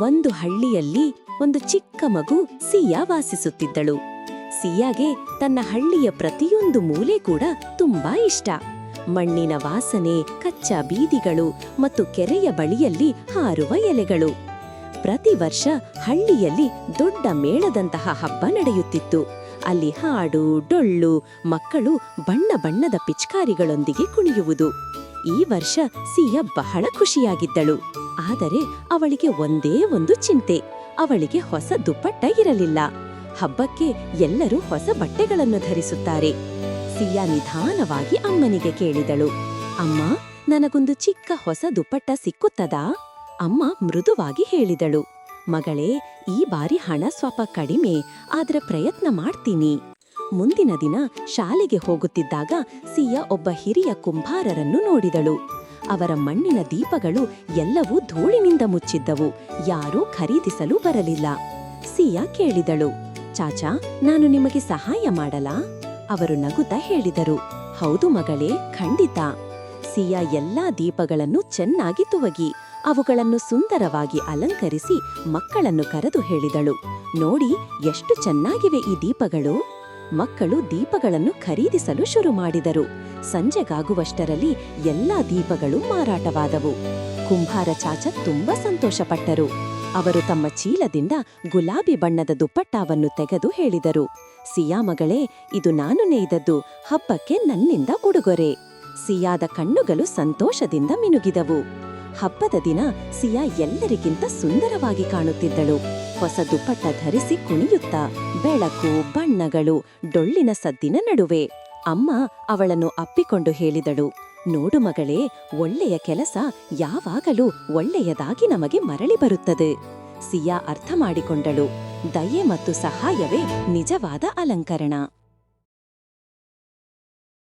ಒಂದು ಹಳ್ಳಿಯಲ್ಲಿ ಒಂದು ಚಿಕ್ಕ ಮಗು ಸಿಯಾ ವಾಸಿಸುತ್ತಿದ್ದಳು. ಸಿಯಾಗೆ ತನ್ನ ಹಳ್ಳಿಯ ಪ್ರತಿಯೊಂದು ಮೂಲೆ ಕೂಡ ತುಂಬಾ ಇಷ್ಟ. ಮಣ್ಣಿನ ವಾಸನೆ, ಕಚ್ಚಾ ಬೀದಿಗಳು ಮತ್ತು ಕೆರೆಯ ಬಳಿಯಲ್ಲಿ ಹಾರುವ ಎಲೆಗಳು. ಪ್ರತಿ ವರ್ಷ ಹಳ್ಳಿಯಲ್ಲಿ ದೊಡ್ಡ ಮೇಳದಂತಹ ಹಬ್ಬ ನಡೆಯುತ್ತಿತ್ತು. ಅಲ್ಲಿ ಹಾಡು, ಡೊಳ್ಳು, ಮಕ್ಕಳು ಬಣ್ಣ ಬಣ್ಣದ ಪಿಚ್ಕಾರಿಗಳೊಂದಿಗೆ ಕುಣಿಯುವುದು. ಈ ವರ್ಷ ಸಿಯಾ ಬಹಳ ಖುಷಿಯಾಗಿದ್ದಳು. ಆದರೆ ಅವಳಿಗೆ ಒಂದೇ ಒಂದು ಚಿಂತೆ. ಅವಳಿಗೆ ಹೊಸ ದುಪ್ಪಟ್ಟ ಇರಲಿಲ್ಲ. ಹಬ್ಬಕ್ಕೆ ಎಲ್ಲರೂ ಹೊಸ ಬಟ್ಟೆಗಳನ್ನು ಧರಿಸುತ್ತಾರೆ. ಸಿಯಾ ನಿಧಾನವಾಗಿ ಅಮ್ಮನಿಗೆ ಕೇಳಿದಳು, ಅಮ್ಮ, ನನಗೊಂದು ಚಿಕ್ಕ ಹೊಸ ದುಪ್ಪಟ್ಟ ಸಿಕ್ಕುತ್ತದಾ? ಅಮ್ಮ ಮೃದುವಾಗಿ ಹೇಳಿದಳು, ಮಗಳೇ, ಈ ಬಾರಿ ಹಣ ಸ್ವಲ್ಪ ಕಡಿಮೆ, ಆದ್ರೆ ಪ್ರಯತ್ನ ಮಾಡ್ತೀನಿ. ಮುಂದಿನ ದಿನ ಶಾಲೆಗೆ ಹೋಗುತ್ತಿದ್ದಾಗ ಸಿಯಾ ಒಬ್ಬ ಹಿರಿಯ ಕುಂಬಾರರನ್ನು ನೋಡಿದಳು. ಅವರ ಮಣ್ಣಿನ ದೀಪಗಳು ಎಲ್ಲವೂ ಧೂಳಿನಿಂದ ಮುಚ್ಚಿದ್ದವು. ಯಾರೂ ಖರೀದಿಸಲು ಬರಲಿಲ್ಲ. ಸಿಯಾ ಕೇಳಿದಳು, ಚಾಚಾ, ನಾನು ನಿಮಗೆ ಸಹಾಯ ಮಾಡಲಾ? ಅವರು ನಗುತ್ತಾ ಹೇಳಿದರು, ಹೌದು ಮಗಳೇ, ಖಂಡಿತ. ಸಿಯಾ ಎಲ್ಲಾ ದೀಪಗಳನ್ನು ಚೆನ್ನಾಗಿ ತುವಗಿ ಅವುಗಳನ್ನು ಸುಂದರವಾಗಿ ಅಲಂಕರಿಸಿ ಮಕ್ಕಳನ್ನು ಕರೆದು ಹೇಳಿದಳು, ನೋಡಿ, ಎಷ್ಟು ಚೆನ್ನಾಗಿವೆ ಈ ದೀಪಗಳು. ಮಕ್ಕಳು ದೀಪಗಳನ್ನು ಖರೀದಿಸಲು ಶುರು ಮಾಡಿದರು. ಸಂಜೆಗಾಗುವಷ್ಟರಲ್ಲಿ ಎಲ್ಲಾ ದೀಪಗಳು ಮಾರಾಟವಾದವು. ಕುಂಬಾರ ಚಾಚಾ ತುಂಬಾ ಸಂತೋಷಪಟ್ಟರು. ಅವರು ತಮ್ಮ ಚೀಲದಿಂದ ಗುಲಾಬಿ ಬಣ್ಣದ ದುಪ್ಪಟ್ಟಾವನ್ನು ತೆಗೆದು ಹೇಳಿದರು, ಸಿಯಾ ಮಗಳೇ, ಇದು ನಾನು ನೇಯ್ದದ್ದು, ಹಬ್ಬಕ್ಕೆ ನನ್ನಿಂದ ಉಡುಗೊರೆ. ಸಿಯಾದ ಕಣ್ಣುಗಳು ಸಂತೋಷದಿಂದ ಮಿನುಗಿದವು. ಹಬ್ಬದ ದಿನ ಸಿಯಾ ಎಲ್ಲರಿಗಿಂತ ಸುಂದರವಾಗಿ ಕಾಣುತ್ತಿದ್ದಳು. ಹೊಸ ದುಪ್ಪಟ್ಟ ಧರಿಸಿ ಕುಣಿಯುತ್ತಾ, ಬೆಳಕು, ಬಣ್ಣಗಳು, ಡೊಳ್ಳಿನ ಸದ್ದಿನ ನಡುವೆ ಅಮ್ಮ ಅವಳನ್ನು ಅಪ್ಪಿಕೊಂಡು ಹೇಳಿದಳು, ನೋಡು ಮಗಳೇ, ಒಳ್ಳೆಯ ಕೆಲಸ ಯಾವಾಗಲೂ ಒಳ್ಳೆಯದಾಗಿ ನಮಗೆ ಮರಳಿ ಬರುತ್ತದೆ. ಸಿಯಾ ಅರ್ಥ ಮಾಡಿಕೊಂಡಳು, ದಯೆ ಮತ್ತು ಸಹಾಯವೇ ನಿಜವಾದ ಅಲಂಕರಣ.